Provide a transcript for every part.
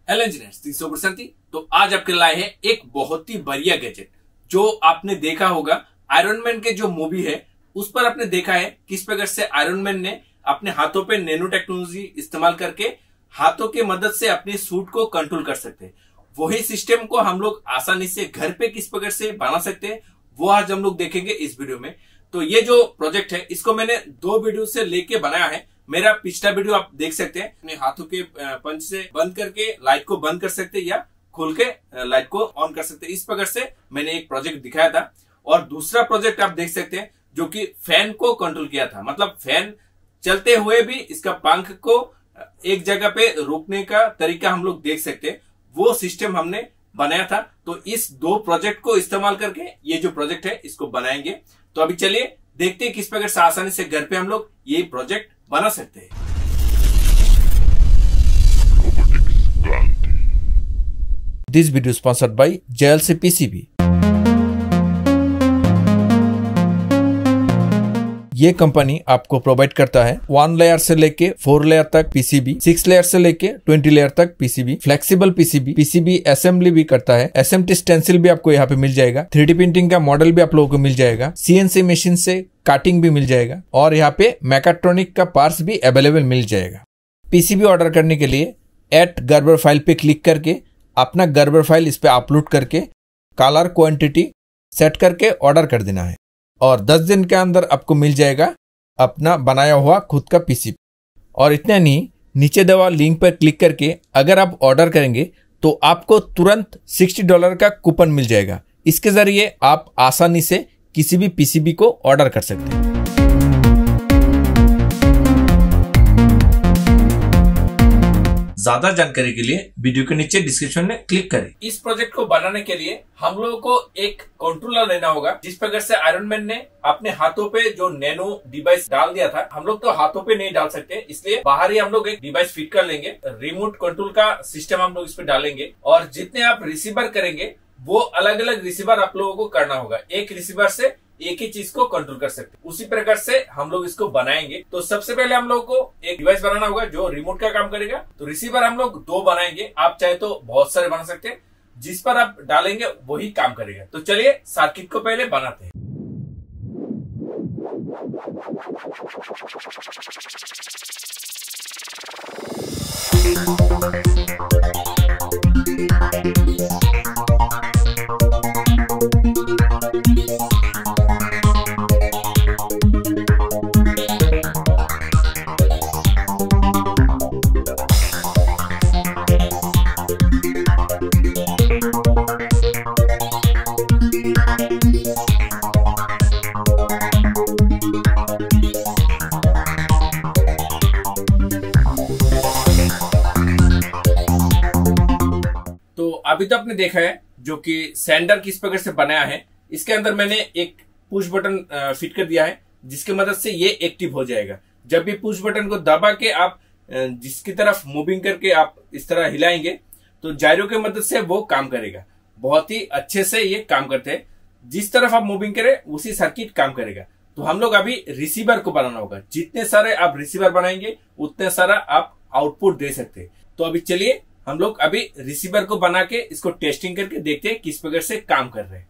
Hello engineers, 300%। तो आज आपके लाए हैं एक बहुत ही बढ़िया गैजेट जो आपने देखा होगा आयरन मैन के जो मूवी है उस पर आपने देखा है किस प्रकार से आयरन मैन ने अपने हाथों पे नैनो टेक्नोलॉजी इस्तेमाल करके हाथों के मदद से अपने सूट को कंट्रोल कर सकते हैं। वही सिस्टम को हम लोग आसानी से घर पे किस प्रकार से बना सकते हैं वो आज हम लोग देखेंगे इस वीडियो में। तो ये जो प्रोजेक्ट है इसको मैंने 2 वीडियो से लेके बनाया है। मेरा पिछला वीडियो आप देख सकते हैं। अपने हाथों के पंच से बंद करके लाइट को बंद कर सकते हैं या खोल के लाइट को ऑन कर सकते हैं। इस प्रकार से मैंने एक प्रोजेक्ट दिखाया था। और दूसरा प्रोजेक्ट आप देख सकते हैं जो कि फैन को कंट्रोल किया था। मतलब फैन चलते हुए भी इसका पंख को एक जगह पे रोकने का तरीका हम लोग देख सकते हैं। वो सिस्टम हमने बनाया था। तो इस 2 प्रोजेक्ट को इस्तेमाल करके ये जो प्रोजेक्ट है इसको बनाएंगे। तो अभी चलिए देखते हैं किस प्रकार से आसानी से घर पे हम लोग ये प्रोजेक्ट बना सकते हैं। This video is sponsored by JLC PCB। ये कंपनी आपको प्रोवाइड करता है 1 लेयर से लेके 4 लेयर तक पीसीबी, 6 लेयर से लेके 20 लेयर तक पीसीबी, फ्लेक्सिबल पीसीबी असेंबली भी करता है। एसएमटी स्टेंसिल भी आपको यहाँ पे मिल जाएगा। 3D प्रिंटिंग का मॉडल भी आप लोगों को मिल जाएगा। CNC मशीन से काटिंग भी मिल जाएगा और यहाँ पे मैकाट्रॉनिक का पार्ट्स भी अवेलेबल मिल जाएगा। पीसीबी ऑर्डर करने के लिए एट गर्बर फाइल पे क्लिक करके अपना गर्बर फाइल इस पे अपलोड करके कलर क्वांटिटी सेट करके ऑर्डर कर देना है और 10 दिन के अंदर आपको मिल जाएगा अपना बनाया हुआ खुद का पीसीबी। और इतना नहीं, नीचे दवा लिंक पर क्लिक करके अगर आप ऑर्डर करेंगे तो आपको तुरंत $60 का कूपन मिल जाएगा। इसके जरिए आप आसानी से किसी भी पीसीबी को ऑर्डर कर सकते हैं। ज्यादा जानकारी के लिए वीडियो के नीचे डिस्क्रिप्शन में क्लिक करें। इस प्रोजेक्ट को बनाने के लिए हम लोगों को एक कंट्रोलर लेना होगा। जिस प्रकार से आयरन मैन ने अपने हाथों पे जो नैनो डिवाइस डाल दिया था, हम लोग तो हाथों पे नहीं डाल सकते, इसलिए बाहर ही हम लोग एक डिवाइस फिट कर लेंगे। रिमोट कंट्रोल का सिस्टम हम लोग इस पे डालेंगे और जितने आप रिसीवर करेंगे वो अलग अलग रिसीवर आप लोगों को करना होगा। एक रिसीवर से एक ही चीज को कंट्रोल कर सकते हैं। उसी प्रकार से हम लोग इसको बनाएंगे। तो सबसे पहले हम लोग को एक डिवाइस बनाना होगा जो रिमोट का काम करेगा। तो रिसीवर हम लोग 2 बनाएंगे। आप चाहे तो बहुत सारे बना सकते हैं, जिस पर आप डालेंगे वही काम करेगा। तो चलिए सर्किट को पहले बनाते हैं। अभी तो आपने देखा है जो कि सैंडर किस प्रकार से बनाया है। इसके अंदर मैंने एक पुश बटन फिट कर दिया है जिसकी मदद से ये एक्टिव हो जाएगा। जब भी पुश बटन को दबा के आप जिसकी तरफ मूविंग करके आप इस तरह हिलाएंगे तो जायरो की मदद से वो काम करेगा। बहुत ही अच्छे से ये काम करते हैं। जिस तरफ आप मूविंग करें उसी सर्किट काम करेगा। तो हम लोग अभी रिसीवर को बनाना होगा। जितने सारे आप रिसीवर बनाएंगे उतने सारा आप आउटपुट दे सकते हैं। तो अभी चलिए हम लोग अभी रिसीवर को बना के इसको टेस्टिंग करके देखते हैं किस प्रकार से काम कर रहे हैं।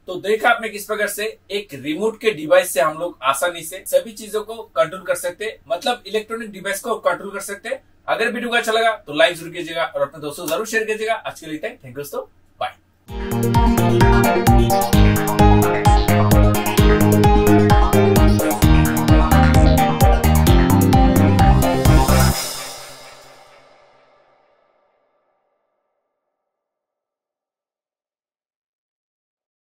तो देखा आपने किस प्रकार से एक रिमोट के डिवाइस से हम लोग आसानी से सभी चीजों को कंट्रोल कर सकते हैं, मतलब इलेक्ट्रॉनिक डिवाइस को कंट्रोल कर सकते हैं। अगर वीडियो का अच्छा लगा तो लाइक जरूर कीजिएगा और अपने दोस्तों जरूर शेयर कीजिएगा। आज के लिए थैंक यू दोस्तों, बाय।